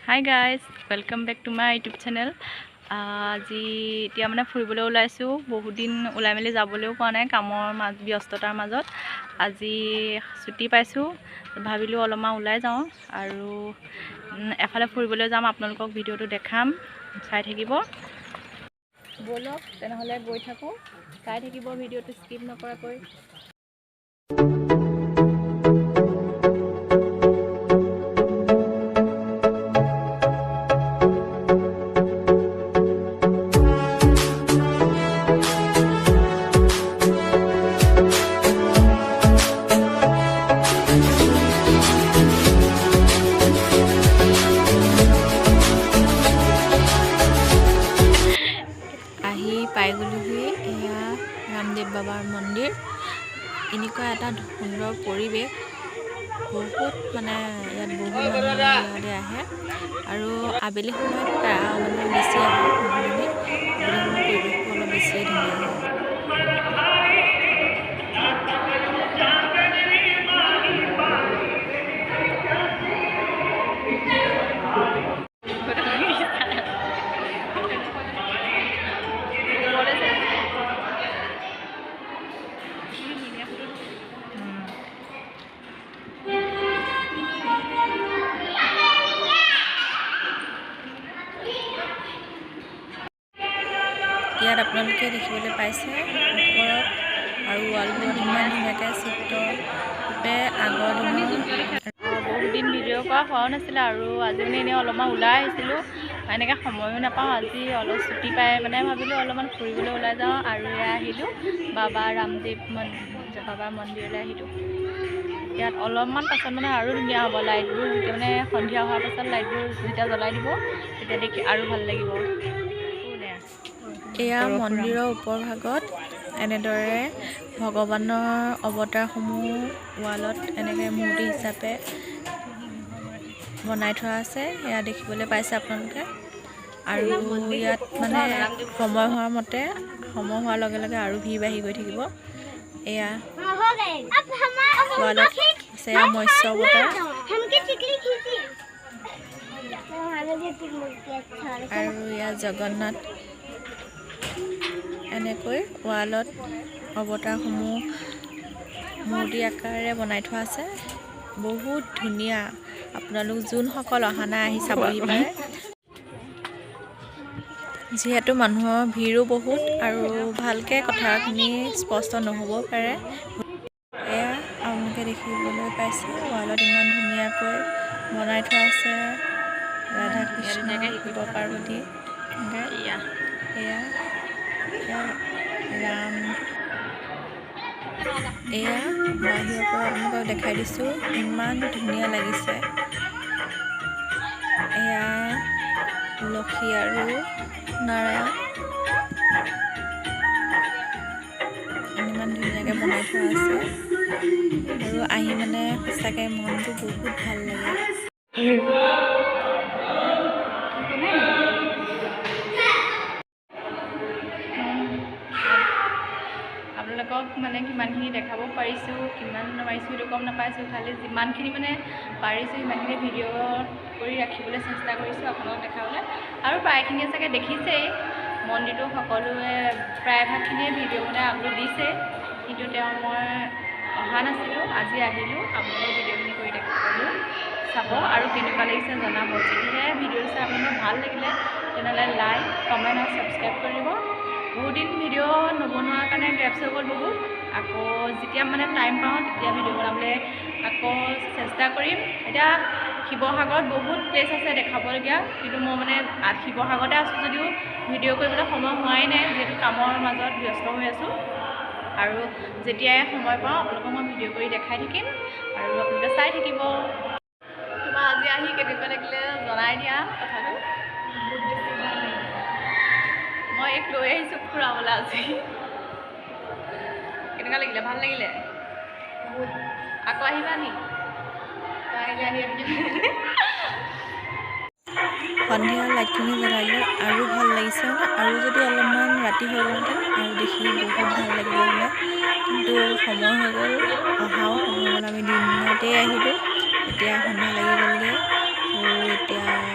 Hi guys, welcome back to my YouTube channel. আজি এতিয়া মানে ফুৰিবলৈ ওলাইছো বহুত দিন ওলাই মেলি যাবলৈও পোৱা নাই কামৰ ব্যস্ততাৰ মাজত আজি ছুটি পাইছো ভাবিলো অলপমান ওলাই যাওঁ আৰু এফালে ফুৰিবলৈ যাম আপোনালোকক ভিডিওটো দেখাম চাই থাকিব বলক তেনেহলে গৈ থাকো চাই থাকিব ভিডিওটো স্কিপ নকৰাকৈ পাই গ'লোহি এয়া ৰামদেৱ বাবাৰ মন্দিৰ এনেকুৱা এটা সুন্দৰ পৰিৱেশ বহুত মানে ইয়াত বহুত মানুহ ইয়াতে আহে আৰু আবেলি সময়ত মানে বেছি আহে আবেলি সময়ত পৰিৱেশটো অলপ বেছিয়ে ধুনীয়া হয় ইয়াত আপোনালোকে দেখিবলৈ পাইছে ওপৰত আৰু ৱালবোৰত ইমান ধুনীয়াকৈ চিত্ৰৰূপে আগৰ দিনৰ বহুত দিন ভিডিঅ' কৰা হোৱা নাছিলে আৰু আজি মানে এনেই অলপমান ওলাই আহিছিলোঁ এনেকৈ সময়ো নাপাওঁ আজি অলপ ছুটি পাই মানে ভাবিলোঁ অলপমান ফুৰিবলৈ ওলাই যাওঁ আৰু এয়া আহিলোঁ বাবা ৰামদেৱ বাবাৰ মন্দিৰলৈ আহিলোঁ ইয়াত অলপমান পাছত মানে আৰু ধুনীয়া হ'ব লাইটবোৰ যেতিয়া মানে সন্ধিয়া হোৱাৰ পাছত লাইটবোৰ যেতিয়া জ্বলাই দিব তেতিয়া দেখি আৰু ভাল লাগিব এয়া মন্দিৰৰ ওপৰ ভাগত এনেদৰে ভগৱানৰ অৱতাৰসমূহ ৱালত এনেকৈ মূৰ্তি হিচাপে বনাই থোৱা আছে এয়া দেখিবলৈ পাইছে আপোনালোকে আৰু ইয়াত মানে সময় হোৱাৰ লগে লগে আৰু ভিৰ বাঢ়ি গৈ থাকিব এয়া ৱালত আছে মৎস্য অৱতাৰ আৰু ইয়াত জগন্নাথ এনেকৈ ৱালত অৱতাৰসমূহ মূৰ্তি আকাৰেৰে বনাই থোৱা আছে বহুত ধুনীয়া আপোনালোক যোনসকল অহা নাই আহি চাবহি পাৰে যিহেতু মানুহৰ ভিৰো বহুত আৰু ভালকৈ কথাখিনি স্পষ্ট নহ'বও পাৰে এয়া আপোনালোকে দেখিবলৈ পাইছে ৱালত ইমান ধুনীয়াকৈ বনাই থোৱা আছে ৰাধা কৃষ্ণ শিৱ পাৰ্বতী এয়া ৰাম এয়া বাহিৰৰ পৰা আপোনালোকক দেখাই দিছোঁ ইমান ধুনীয়া লাগিছে এয়া লক্ষী আৰু নাৰায়ণ ইমান ধুনীয়াকৈ বনাই থোৱা আছে আৰু আহি মানে সঁচাকৈ মনটো বহুত ভাল লাগে আপোনালোকক মানে কিমানখিনি দেখাব পাৰিছোঁ কিমান পাৰিছোঁ সেইটো গম নাপাইছোঁ খালি যিমানখিনি মানে পাৰিছোঁ সিমানখিনি ভিডিঅ' কৰি ৰাখিবলৈ চেষ্টা কৰিছোঁ আপোনালোকক দেখাবলৈ আৰু প্ৰায়খিনিয়ে চাগে দেখিছেই মন্দিৰটো সকলোৱে প্ৰায়ভাগখিনিয়ে ভিডিঅ' মানে আপলোড দিছে কিন্তু মই অহা নাছিলোঁ আজি আহিলোঁ আপোনালোকৰ ভিডিঅ'খিনি কৰি দেখাবলৈ চাব আৰু কেনেকুৱা লাগিছে জনাব যদিহে ভিডিঅ' চাই আপোনালোকৰ ভাল লাগিলে তেনেহ'লে লাইক কমেণ্ট আৰু ছাবস্ক্ৰাইব কৰিব বহুত দিন ভিডিঅ' নবনোৱাৰ কাৰণে গেপছ হৈ গ'ল বহুত আকৌ যেতিয়া মানে টাইম পাওঁ তেতিয়া ভিডিঅ' বনাবলৈ আকৌ চেষ্টা কৰিম এতিয়া শিৱসাগৰত বহুত প্লেচ আছে দেখাবলগীয়া কিন্তু মই মানে শিৱসাগৰতে আছোঁ যদিও ভিডিঅ' কৰিবলৈ সময় হোৱাই নাই যিহেতু কামৰ মাজত ব্যস্ত হৈ আছোঁ আৰু যেতিয়াই সময় পাওঁ আপোনালোকক মই ভিডিঅ' কৰি দেখাই থাকিম আৰু আপোনালোকে চাই থাকিব তোমাৰ আজি আহি কেনেকুৱা লাগিলে জনাই দিয়া কথাটো বহুত বেছি ভাল লাগিলে মই এক লৈ আহিছোঁ ফুৰাবলৈ আজি কেনেকুৱা লাগিলে ভাল লাগিলে আকৌ আহিবা নি সন্ধিয়া লাইটখিনি জ্বলালে আৰু ভাল লাগিছে আৰু যদি অলপমান ৰাতি হৈ গ'লহেঁতেন আৰু দেখি বহুত ভাল লাগিলে কিন্তু সময় হৈ গ'ল অহাও সময় হ'ল আমি দিনতেই আহিলোঁ এতিয়া সন্ধিয়া লাগি গ'লগৈ আৰু এতিয়া